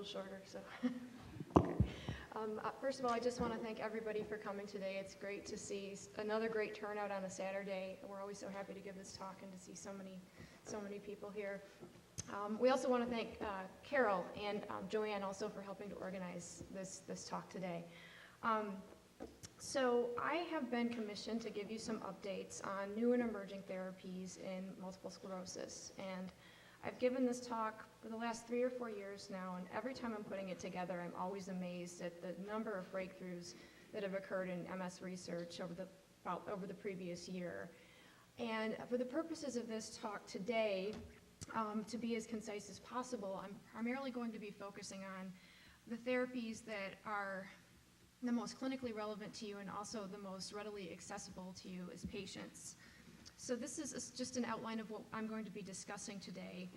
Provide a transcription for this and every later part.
shorter, so. First of all, I just want to thank everybody for coming today. It's great to see another great turnout on a Saturday. We're always so happy to give this talk and to see so many people here. We also want to thank Carol and Joanne also for helping to organize this talk today. So I have been commissioned to give you some updates on new and emerging therapies in multiple sclerosis. And I've given this talk for the last 3 or 4 years now, and every time I'm putting it together, I'm always amazed at the number of breakthroughs that have occurred in MS research over the previous year. And for the purposes of this talk today, to be as concise as possible, I'm primarily going to be focusing on the therapies that are the most clinically relevant to you and also the most readily accessible to you as patients. So this is just an outline of what I'm going to be discussing today.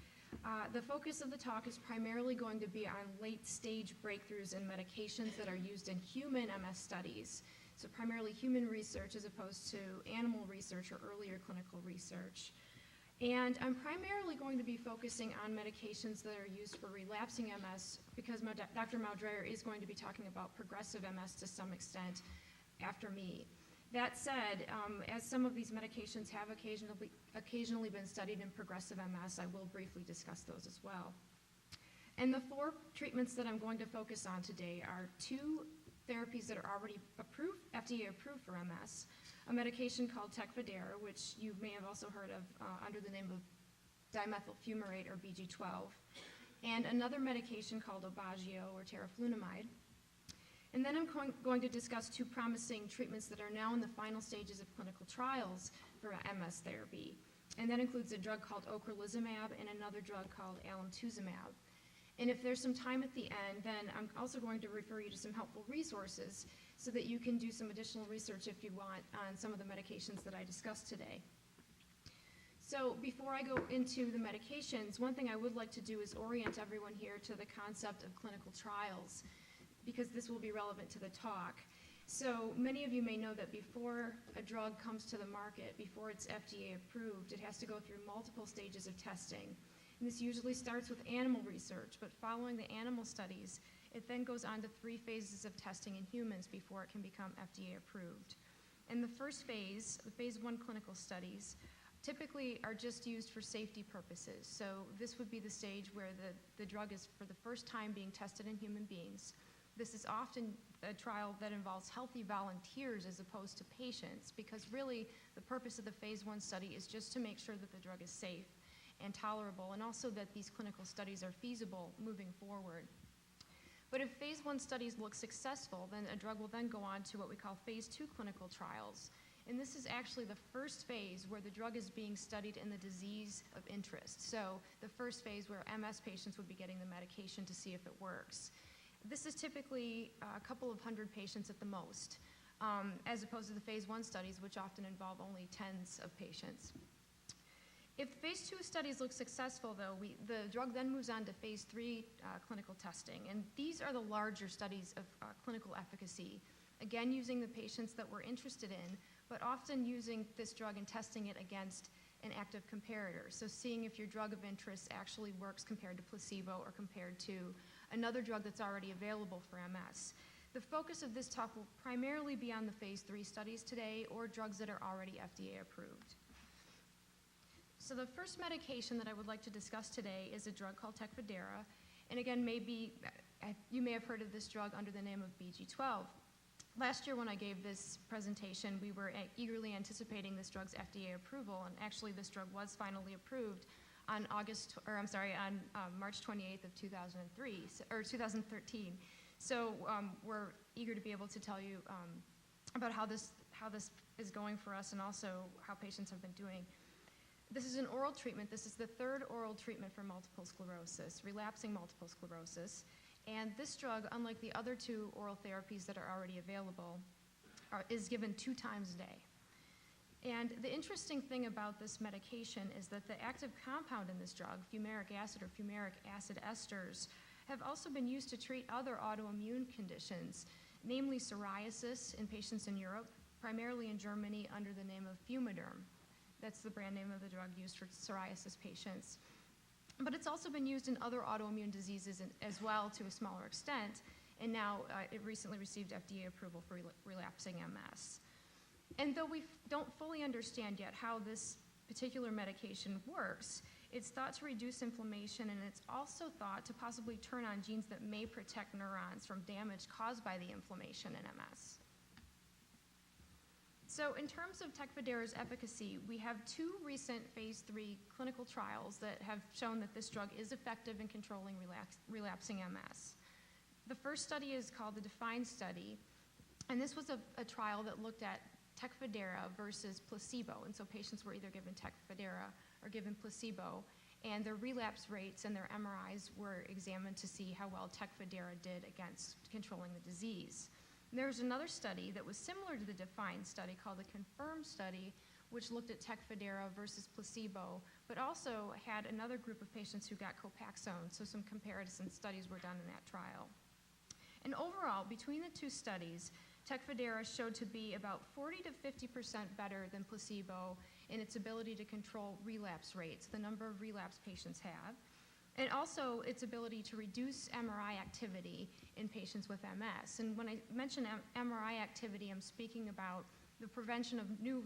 The focus of the talk is primarily going to be on late-stage breakthroughs in medications that are used in human MS studies, so primarily human research as opposed to animal research or earlier clinical research. And I'm primarily going to be focusing on medications that are used for relapsing MS because Dr. Maudreyer is going to be talking about progressive MS to some extent after me. That said, as some of these medications have occasionally been studied in progressive MS, I will briefly discuss those as well. And the 4 treatments that I'm going to focus on today are 2 therapies that are already approved, FDA approved for MS, a medication called Tecfidera, which you may have also heard of under the name of dimethyl fumarate or BG12, and another medication called Aubagio or Teriflunomide. And then I'm going to discuss 2 promising treatments that are now in the final stages of clinical trials for MS therapy. And that includes a drug called Ocrelizumab and another drug called Alemtuzumab. And if there's some time at the end, then I'm also going to refer you to some helpful resources so that you can do some additional research if you want on some of the medications that I discussed today. So before I go into the medications, one thing I would like to do is orient everyone here to the concept of clinical trials, because this will be relevant to the talk. So many of you may know that before a drug comes to the market, before it's FDA approved, it has to go through multiple stages of testing. And this usually starts with animal research, but following the animal studies, it then goes on to 3 phases of testing in humans before it can become FDA approved. And the first phase, the phase 1 clinical studies, typically are just used for safety purposes. So this would be the stage where the drug is for the first time being tested in human beings. This is often a trial that involves healthy volunteers as opposed to patients, because really the purpose of the phase 1 study is just to make sure that the drug is safe and tolerable, and also that these clinical studies are feasible moving forward. But if phase 1 studies look successful, then a drug will then go on to what we call phase 2 clinical trials. And this is actually the first phase where the drug is being studied in the disease of interest. So the first phase where MS patients would be getting the medication to see if it works. This is typically a couple of hundred patients at the most, as opposed to the phase 1 studies, which often involve only tens of patients. If phase 2 studies look successful, though, the drug then moves on to phase 3 clinical testing. And these are the larger studies of clinical efficacy, again, using the patients that we're interested in, but often using this drug and testing it against an active comparator. So seeing if your drug of interest actually works compared to placebo or compared to another drug that's already available for MS. The focus of this talk will primarily be on the phase 3 studies today or drugs that are already FDA approved. So the first medication that I would like to discuss today is a drug called Tecfidera. And again, maybe you may have heard of this drug under the name of BG12. Last year when I gave this presentation, we were eagerly anticipating this drug's FDA approval, and actually this drug was finally approved on March 28th of 2013. So we're eager to be able to tell you about how this is going for us and also how patients have been doing. This is an oral treatment. This is the 3rd oral treatment for multiple sclerosis, relapsing multiple sclerosis. And this drug, unlike the other 2 oral therapies that are already available, is given 2 times a day. And the interesting thing about this medication is that the active compound in this drug, fumaric acid or fumaric acid esters, have also been used to treat other autoimmune conditions, namely psoriasis in patients in Europe, primarily in Germany under the name of Fumaderm. That's the brand name of the drug used for psoriasis patients. but it's also been used in other autoimmune diseases as well to a smaller extent, and now it recently received FDA approval for relapsing MS. And though we don't fully understand yet how this particular medication works, it's thought to reduce inflammation, and it's also thought to possibly turn on genes that may protect neurons from damage caused by the inflammation in MS. So in terms of Tecfidera's efficacy, we have 2 recent phase 3 clinical trials that have shown that this drug is effective in controlling relapsing MS. The first study is called the DEFINE study, and this was a trial that looked at Tecfidera versus placebo, and so patients were either given Tecfidera or given placebo, and their relapse rates and their MRIs were examined to see how well Tecfidera did against controlling the disease. And there was another study that was similar to the DEFINE study called the CONFIRM study, which looked at Tecfidera versus placebo, but also had another group of patients who got Copaxone, so some comparison studies were done in that trial. And overall, between the 2 studies, Tecfidera showed to be about 40 to 50% better than placebo in its ability to control relapse rates, the number of relapse patients have, and also its ability to reduce MRI activity in patients with MS. And when I mention MRI activity, I'm speaking about the prevention of new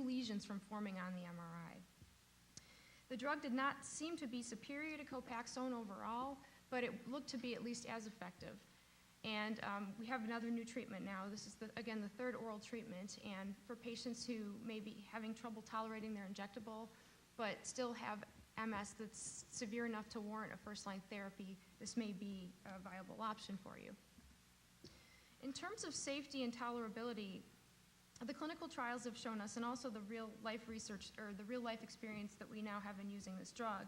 lesions from forming on the MRI. The drug did not seem to be superior to Copaxone overall, but it looked to be at least as effective. And we have another new treatment now. This is, again, the 3rd oral treatment. And for patients who may be having trouble tolerating their injectable, but still have MS that's severe enough to warrant a first-line therapy, this may be a viable option for you. In terms of safety and tolerability, the clinical trials have shown us, and also the real-life research, or the real-life experience that we now have in using this drug,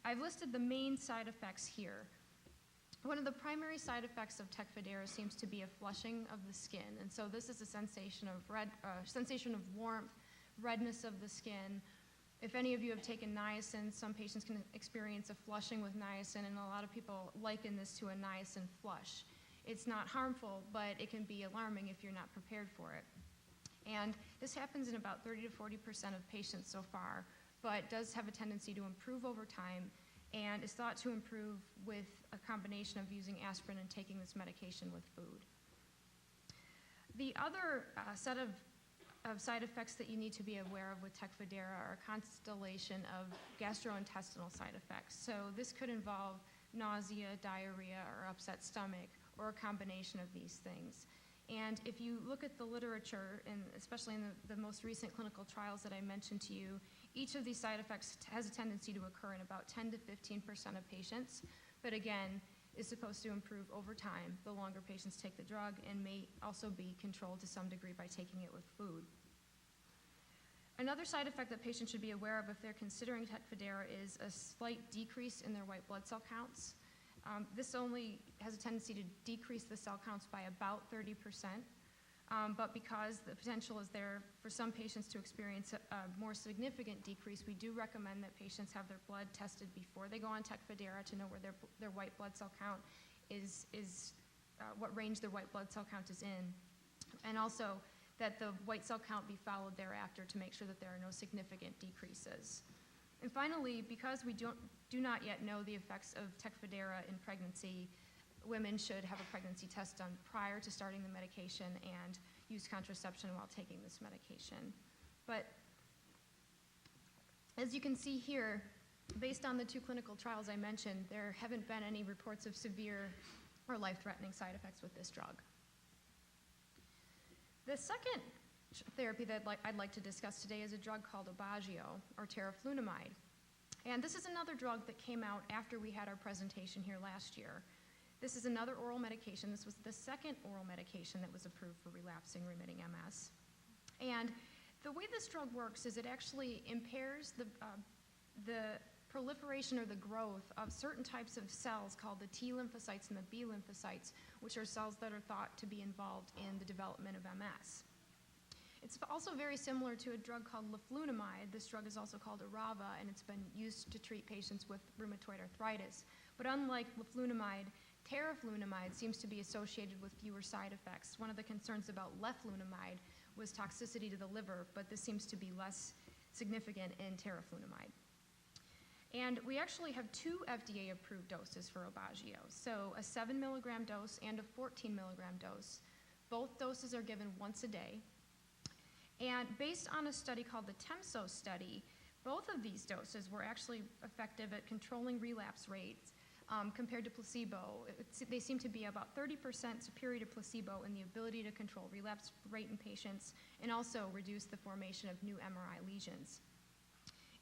I've listed the main side effects here. One of the primary side effects of Tecfidera seems to be a flushing of the skin, and so this is a sensation of warmth, redness of the skin. If any of you have taken niacin, some patients can experience a flushing with niacin, and a lot of people liken this to a niacin flush. It's not harmful, but it can be alarming if you're not prepared for it. And this happens in about 30 to 40% of patients so far, but does have a tendency to improve over time, and is thought to improve with a combination of using aspirin and taking this medication with food. The other set of side effects that you need to be aware of with Tecfidera are a constellation of gastrointestinal side effects. So this could involve nausea, diarrhea, or upset stomach, or a combination of these things. And if you look at the literature, and especially in the most recent clinical trials that I mentioned to you, each of these side effects has a tendency to occur in about 10 to 15% of patients, but again, is supposed to improve over time the longer patients take the drug, and may also be controlled to some degree by taking it with food. Another side effect that patients should be aware of if they're considering Tecfidera is a slight decrease in their white blood cell counts. This only has a tendency to decrease the cell counts by about 30%, but because the potential is there for some patients to experience a more significant decrease, we do recommend that patients have their blood tested before they go on Tecfidera to know where their white blood cell count is what range their white blood cell count is in, and also that the white cell count be followed thereafter to make sure that there are no significant decreases. And finally, because we do not yet know the effects of Tecfidera in pregnancy, women should have a pregnancy test done prior to starting the medication and use contraception while taking this medication. But as you can see here, based on the 2 clinical trials I mentioned, there haven't been any reports of severe or life-threatening side effects with this drug. The second therapy that I'd like to discuss today is a drug called Aubagio, or Teriflunomide. And this is another drug that came out after we had our presentation here last year. This is another oral medication. This was the second oral medication that was approved for relapsing remitting MS. And the way this drug works is it actually impairs the proliferation or the growth of certain types of cells called the T lymphocytes and the B lymphocytes, which are cells that are thought to be involved in the development of MS. It's also very similar to a drug called leflunomide. This drug is also called Arava, and it's been used to treat patients with rheumatoid arthritis. But unlike leflunomide, teriflunomide seems to be associated with fewer side effects. One of the concerns about leflunomide was toxicity to the liver, but this seems to be less significant in teriflunomide. And we actually have 2 FDA-approved doses for Aubagio, so a 7 milligram dose and a 14 milligram dose. Both doses are given once a day. And based on a study called the TEMSO study, both of these doses were actually effective at controlling relapse rates compared to placebo. They seem to be about 30% superior to placebo in the ability to control relapse rate in patients and also reduce the formation of new MRI lesions.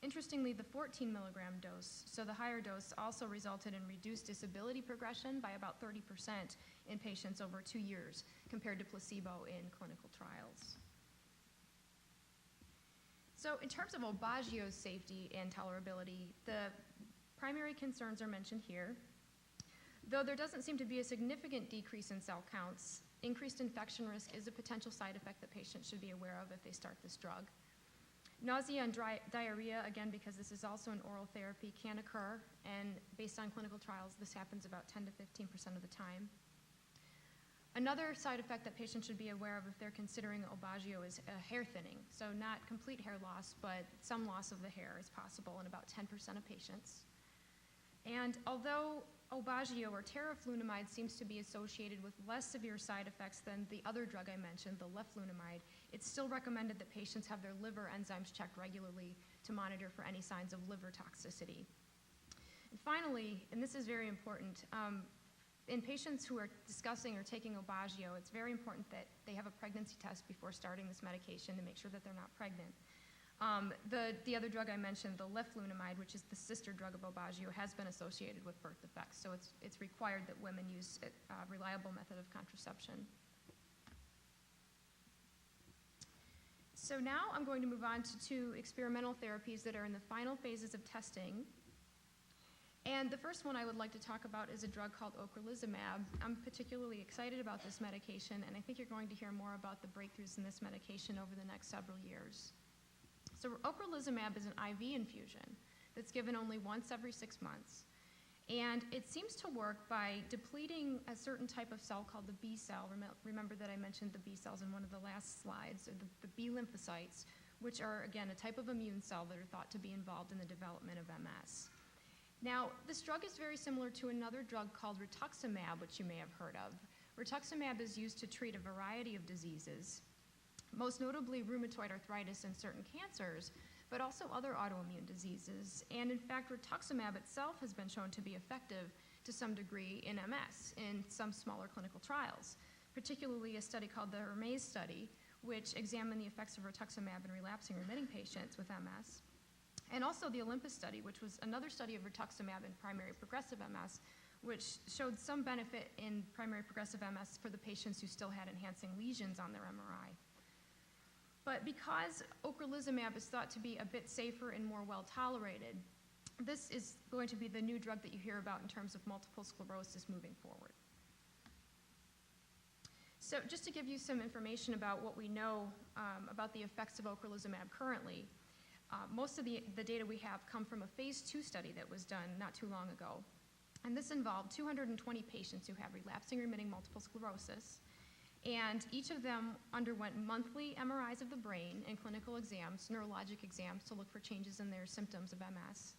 Interestingly, the 14 milligram dose, so the higher dose, also resulted in reduced disability progression by about 30% in patients over 2 years compared to placebo in clinical trials. So in terms of Aubagio's safety and tolerability, the primary concerns are mentioned here. Though there doesn't seem to be a significant decrease in cell counts, increased infection risk is a potential side effect that patients should be aware of if they start this drug. Nausea and diarrhea, again, because this is also an oral therapy, can occur, and based on clinical trials, this happens about 10 to 15% of the time. Another side effect that patients should be aware of if they're considering Aubagio is hair thinning. So not complete hair loss, but some loss of the hair is possible in about 10% of patients. And although Aubagio or Teriflunomide seems to be associated with less severe side effects than the other drug I mentioned, the Lemtrada, it's still recommended that patients have their liver enzymes checked regularly to monitor for any signs of liver toxicity. And finally, and this is very important, in patients who are discussing or taking Aubagio, it's very important that they have a pregnancy test before starting this medication to make sure that they're not pregnant. The other drug I mentioned, the Lemtrada, which is the sister drug of Aubagio, has been associated with birth defects, so it's required that women use a reliable method of contraception. So now I'm going to move on to 2 experimental therapies that are in the final phases of testing. And the first one I would like to talk about is a drug called Ocrelizumab. I'm particularly excited about this medication, and I think you're going to hear more about the breakthroughs in this medication over the next several years. So Ocrelizumab is an IV infusion that's given only once every 6 months. And it seems to work by depleting a certain type of cell called the B cell. Remember that I mentioned the B cells in one of the last slides, or the B lymphocytes, which are, again, a type of immune cell that are thought to be involved in the development of MS. Now, this drug is very similar to another drug called rituximab, which you may have heard of. Rituximab is used to treat a variety of diseases, most notably rheumatoid arthritis and certain cancers, but also other autoimmune diseases. And in fact, rituximab itself has been shown to be effective to some degree in MS in some smaller clinical trials, particularly a study called the Hermes study, which examined the effects of rituximab in relapsing remitting patients with MS. And also the Olympus study, which was another study of rituximab in primary progressive MS, which showed some benefit in primary progressive MS for the patients who still had enhancing lesions on their MRI. But because Ocrelizumab is thought to be a bit safer and more well-tolerated, this is going to be the new drug that you hear about in terms of multiple sclerosis moving forward. So just to give you some information about what we know about the effects of Ocrelizumab currently, most of the data we have come from a phase 2 study that was done not too long ago. And this involved 220 patients who have relapsing remitting multiple sclerosis. And each of them underwent monthly MRIs of the brain and clinical exams, neurologic exams, to look for changes in their symptoms of MS.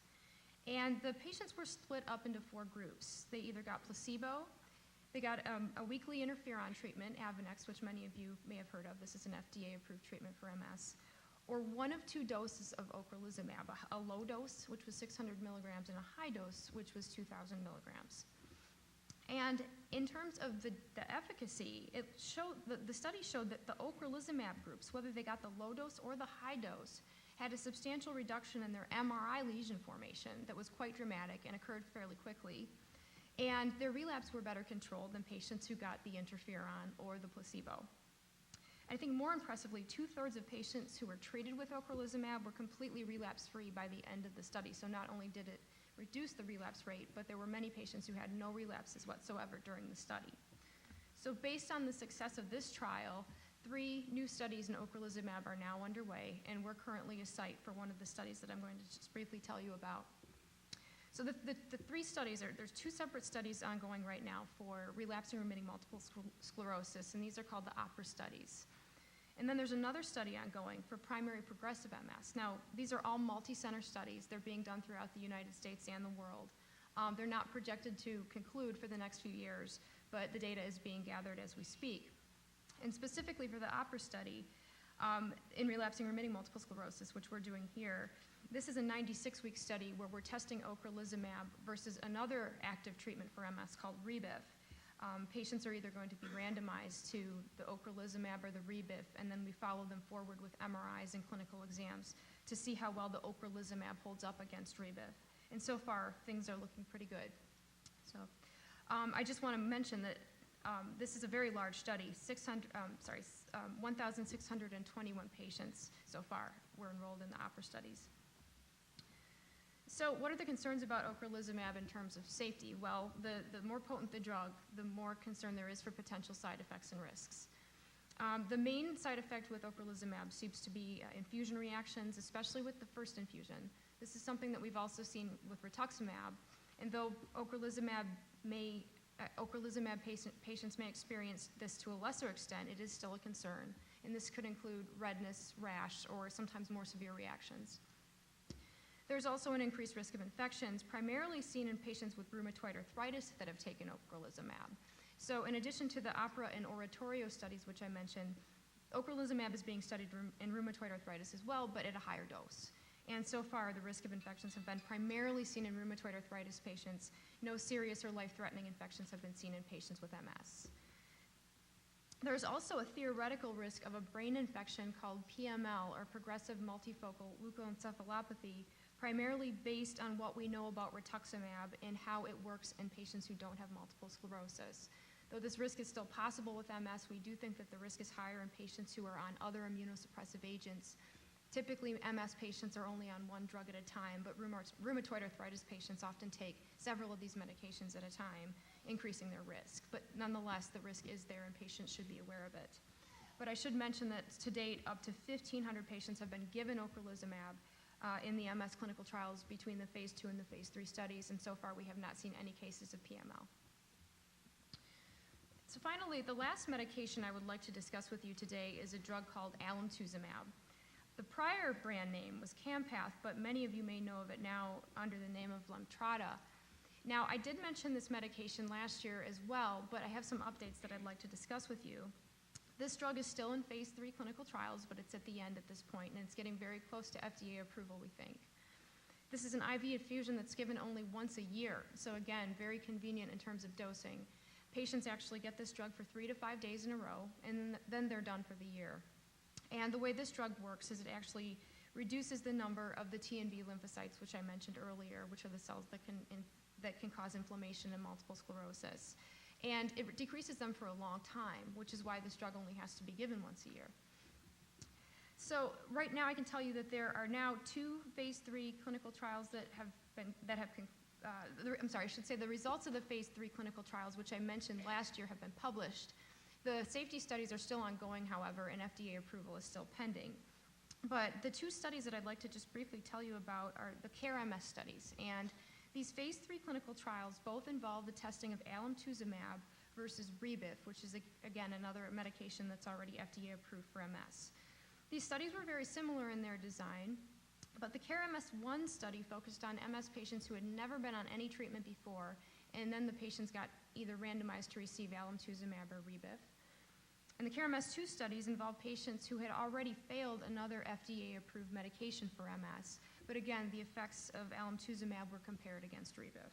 And the patients were split up into 4 groups. They either got placebo, they got a weekly interferon treatment, Avonex, which many of you may have heard of. This is an FDA-approved treatment for MS. Or one of 2 doses of Ocrelizumab, a low dose, which was 600 milligrams, and a high dose, which was 2,000 milligrams. And in terms of the efficacy, the study showed that the Ocrelizumab groups, whether they got the low dose or the high dose, had a substantial reduction in their MRI lesion formation that was quite dramatic and occurred fairly quickly. And their relapse were better controlled than patients who got the interferon or the placebo. I think more impressively, 2/3 of patients who were treated with Ocrelizumab were completely relapse-free by the end of the study. So not only did it reduce the relapse rate, but there were many patients who had no relapses whatsoever during the study. So based on the success of this trial, 3 new studies in Ocrelizumab are now underway, and we're currently a site for one of the studies that I'm going to just briefly tell you about. So the 3 studies there's 2 separate studies ongoing right now for relapsing remitting multiple sclerosis, and these are called the OPERA studies. And then there's another study ongoing for primary progressive MS. Now, these are all multi-center studies. They're being done throughout the United States and the world. They're not projected to conclude for the next few years, but the data is being gathered as we speak. And specifically for the OPERA study, in relapsing remitting multiple sclerosis, which we're doing here, this is a 96-week study where we're testing ocrelizumab versus another active treatment for MS called Rebif. Patients are either going to be randomized to the ocrelizumab or the Rebif, and then we follow them forward with MRIs and clinical exams to see how well the ocrelizumab holds up against Rebif. And so far, things are looking pretty good. So I just want to mention that this is a very large study. 1,621 patients so far were enrolled in the OPERA studies. So what are the concerns about ocrelizumab in terms of safety? Well, the more potent the drug, the more concern there is for potential side effects and risks. The main side effect with ocrelizumab seems to be infusion reactions, especially with the first infusion. This is something that we've also seen with rituximab, and though ocrelizumab patients may experience this to a lesser extent, it is still a concern, and this could include redness, rash, or sometimes more severe reactions. There's also an increased risk of infections, primarily seen in patients with rheumatoid arthritis that have taken ocrelizumab. So in addition to the OPERA and ORATORIO studies, which I mentioned, ocrelizumab is being studied in rheumatoid arthritis as well, but at a higher dose. And so far, the risk of infections have been primarily seen in rheumatoid arthritis patients. No serious or life-threatening infections have been seen in patients with MS. There's also a theoretical risk of a brain infection called PML, or progressive multifocal leukoencephalopathy, primarily based on what we know about rituximab and how it works in patients who don't have multiple sclerosis. Though this risk is still possible with MS, we do think that the risk is higher in patients who are on other immunosuppressive agents. Typically, MS patients are only on one drug at a time, but rheumatoid arthritis patients often take several of these medications at a time, increasing their risk. But nonetheless, the risk is there and patients should be aware of it. But I should mention that to date, up to 1,500 patients have been given ocrelizumab in the MS clinical trials between the phase 2 and the phase 3 studies, and so far we have not seen any cases of PML. So finally, the last medication I would like to discuss with you today is a drug called Alemtuzumab. The prior brand name was Campath, but many of you may know of it now under the name of Lemtrada. Now, I did mention this medication last year as well, but I have some updates that I'd like to discuss with you. This drug is still in phase 3 clinical trials, but it's at the end at this point, and it's getting very close to FDA approval, we think. This is an IV infusion that's given only once a year, so again, very convenient in terms of dosing. Patients actually get this drug for 3 to 5 days in a row, and then they're done for the year. And the way this drug works is it actually reduces the number of the T and B lymphocytes, which I mentioned earlier, which are the cells that can cause inflammation in multiple sclerosis. And it decreases them for a long time, which is why this drug only has to be given once a year. So right now I can tell you that there are now 2 phase 3 clinical trials the results of the phase 3 clinical trials, which I mentioned last year, have been published. The safety studies are still ongoing, however, and FDA approval is still pending. But the 2 studies that I'd like to just briefly tell you about are the CARE-MS studies. And these phase 3 clinical trials both involve the testing of Alemtuzumab versus Rebif, which is, again, another medication that's already FDA approved for MS. These studies were very similar in their design, but the CARE-MS-1 study focused on MS patients who had never been on any treatment before, and then the patients got either randomized to receive Alemtuzumab or Rebif. And the CARE-MS-2 studies involved patients who had already failed another FDA-approved medication for MS, but again, the effects of Alemtuzumab were compared against Rebif.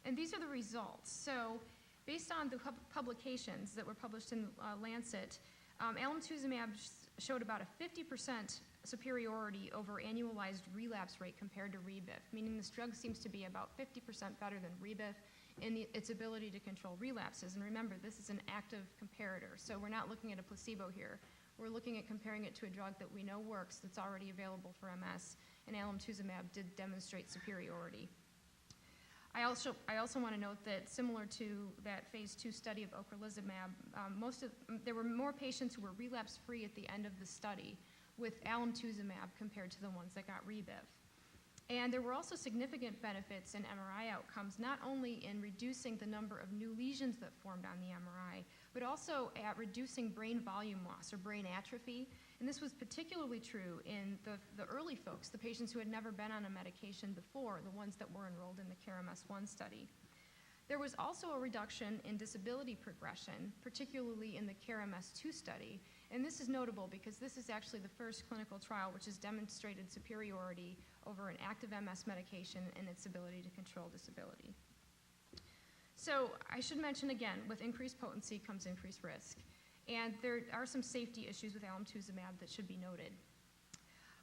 And these are the results. So based on the publications that were published in Lancet, Alemtuzumab showed about a 50% superiority over annualized relapse rate compared to Rebif, meaning this drug seems to be about 50% better than Rebif in its ability to control relapses. And remember, this is an active comparator, so we're not looking at a placebo here. We're looking at comparing it to a drug that we know works, that's already available for MS, and Alemtuzumab did demonstrate superiority. I also want to note that similar to that phase 2 study of ocrelizumab, there were more patients who were relapse-free at the end of the study with Alemtuzumab compared to the ones that got Rebif. And there were also significant benefits in MRI outcomes, not only in reducing the number of new lesions that formed on the MRI, but also at reducing brain volume loss or brain atrophy. And this was particularly true in the early folks, the patients who had never been on a medication before, the ones that were enrolled in the CARE-MS-1 study. There was also a reduction in disability progression, particularly in the CARE-MS-2 study. And this is notable because this is actually the first clinical trial which has demonstrated superiority over an active MS medication and its ability to control disability. So I should mention again, with increased potency comes increased risk. And there are some safety issues with Alemtuzumab that should be noted.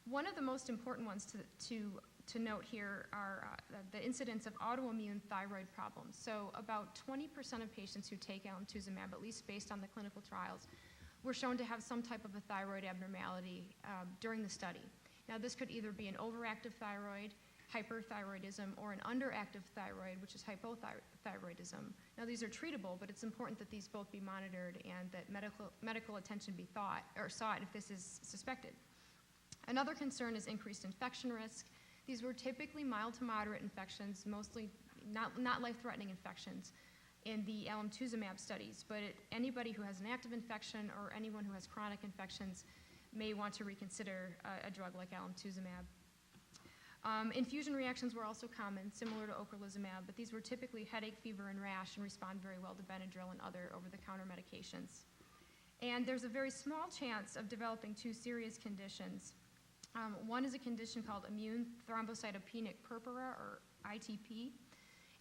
One of the most important ones to note here are the incidence of autoimmune thyroid problems. So about 20% of patients who take Alemtuzumab, at least based on the clinical trials, were shown to have some type of a thyroid abnormality during the study. Now this could either be an overactive thyroid, hyperthyroidism, or an underactive thyroid, which is hypothyroidism. Now these are treatable, but it's important that these both be monitored and that medical attention be sought if this is suspected. Another concern is increased infection risk. These were typically mild to moderate infections, mostly not life-threatening infections in the Alemtuzumab studies, but anybody who has an active infection or anyone who has chronic infections may want to reconsider a drug like Alemtuzumab. Infusion reactions were also common, similar to Ocrelizumab, but these were typically headache, fever, and rash and respond very well to Benadryl and other over-the-counter medications. And there's a very small chance of developing two serious conditions. One is a condition called immune thrombocytopenic purpura, or ITP.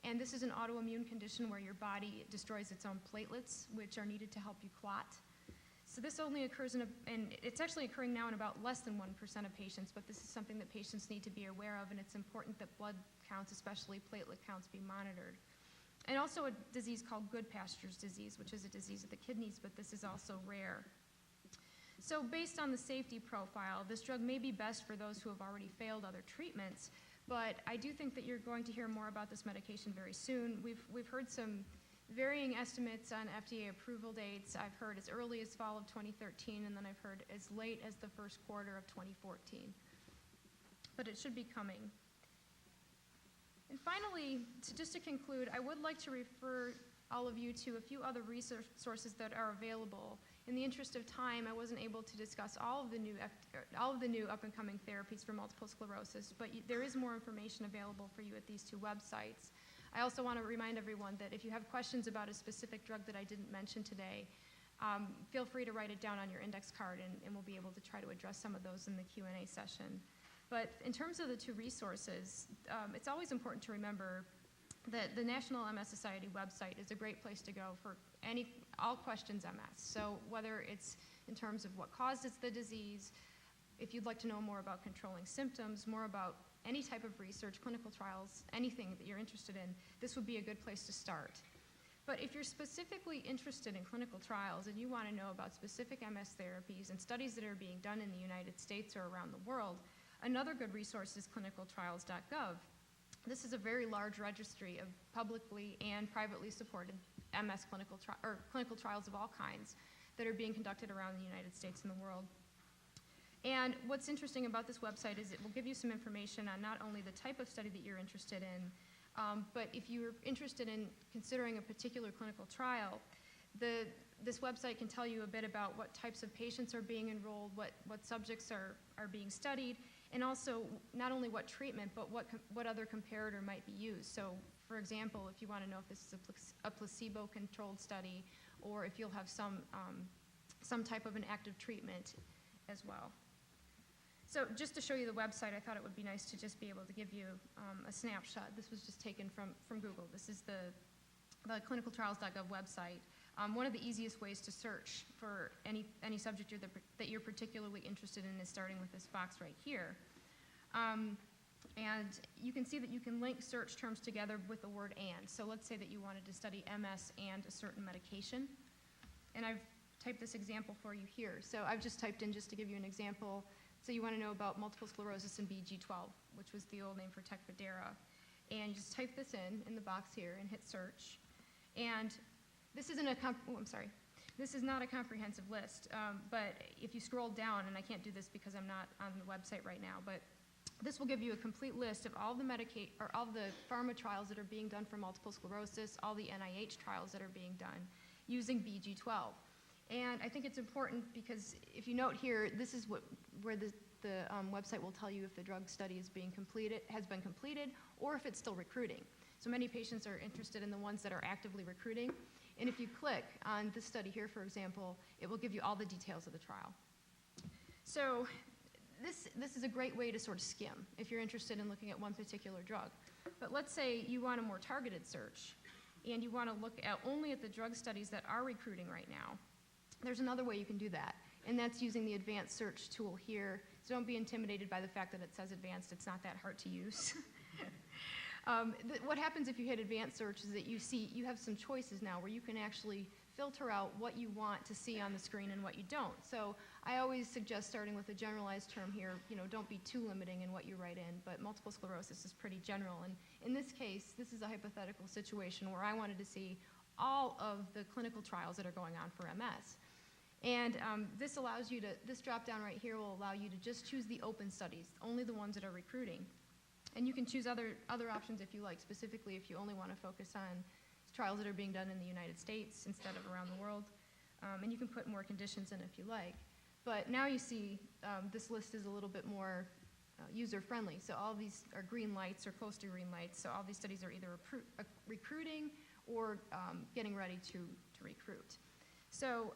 And this is an autoimmune condition where your body destroys its own platelets, which are needed to help you clot. So this only occurs and it's actually occurring now in about less than 1% of patients, but this is something that patients need to be aware of, and it's important that blood counts, especially platelet counts, be monitored. And also a disease called Goodpasture's disease, which is a disease of the kidneys, but this is also rare. So based on the safety profile, this drug may be best for those who have already failed other treatments, but I do think that you're going to hear more about this medication very soon. We've heard some varying estimates on FDA approval dates. I've heard as early as fall of 2013, and then I've heard as late as the first quarter of 2014. But it should be coming. And finally, just to conclude, I would like to refer all of you to a few other resources that are available. In the interest of time, I wasn't able to discuss all of the new up-and-coming therapies for multiple sclerosis, but there is more information available for you at these two websites. I also want to remind everyone that if you have questions about a specific drug that I didn't mention today, feel free to write it down on your index card, and we'll be able to try to address some of those in the Q&A session. But in terms of the two resources, it's always important to remember that the National MS Society website is a great place to go for all questions MS. So whether it's in terms of what causes the disease, if you'd like to know more about controlling symptoms, more about any type of research, clinical trials, anything that you're interested in, this would be a good place to start. But if you're specifically interested in clinical trials and you want to know about specific MS therapies and studies that are being done in the United States or around the world, another good resource is clinicaltrials.gov. This is a very large registry of publicly and privately supported MS clinical trials of all kinds that are being conducted around the United States and the world. And what's interesting about this website is it will give you some information on not only the type of study that you're interested in, but if you're interested in considering a particular clinical trial, this website can tell you a bit about what types of patients are being enrolled, what subjects are being studied, and also not only what treatment, but what other comparator might be used. So, for example, if you want to know if this is a placebo-controlled study, or if you'll have some type of an active treatment as well. So just to show you the website, I thought it would be nice to just be able to give you a snapshot. This was just taken from Google. This is the clinicaltrials.gov website. One of the easiest ways to search for any subject that you're particularly interested in is starting with this box right here. And you can see that you can link search terms together with the word "and." So let's say that you wanted to study MS and a certain medication. And I've typed this example for you here. So I've just typed in, just to give you an example, so you want to know about multiple sclerosis and BG12, which was the old name for Tecfidera. And you just type this in the box here and hit search. And this isn't this is not a comprehensive list, but if you scroll down, and I can't do this because I'm not on the website right now, but This will give you a complete list of all the all the pharma trials that are being done for multiple sclerosis, all the NIH trials that are being done using BG12. And I think it's important because if you note here, this is where the website will tell you if the drug study has been completed, or if it's still recruiting. So many patients are interested in the ones that are actively recruiting. And if you click on this study here, for example, it will give you all the details of the trial. So this is a great way to sort of skim if you're interested in looking at one particular drug. But let's say you want a more targeted search, and you want to look only at the drug studies that are recruiting right now. There's another way you can do that, and that's using the advanced search tool here. So don't be intimidated by the fact that it says advanced. It's not that hard to use. What happens if you hit advanced search is that you have some choices now where you can actually filter out what you want to see on the screen and what you don't. So I always suggest starting with a generalized term here. Don't be too limiting in what you write in, but multiple sclerosis is pretty general. And in this case, this is a hypothetical situation where I wanted to see all of the clinical trials that are going on for MS. And this allows you to, this drop down right here will allow you to just choose the open studies, only the ones that are recruiting. And you can choose other options if you like, specifically if you only want to focus on trials that are being done in the United States instead of around the world. And you can put more conditions in if you like. But now you see this list is a little bit more user-friendly. So all these are green lights or close to green lights. So all these studies are either recruiting or getting ready to recruit. So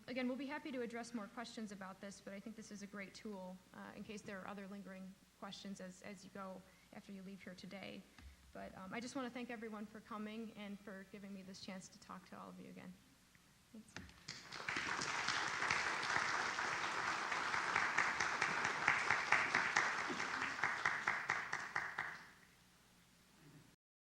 again, we'll be happy to address more questions about this, but I think this is a great tool in case there are other lingering questions as you go after you leave here today. But I just want to thank everyone for coming and for giving me this chance to talk to all of you again. Thanks.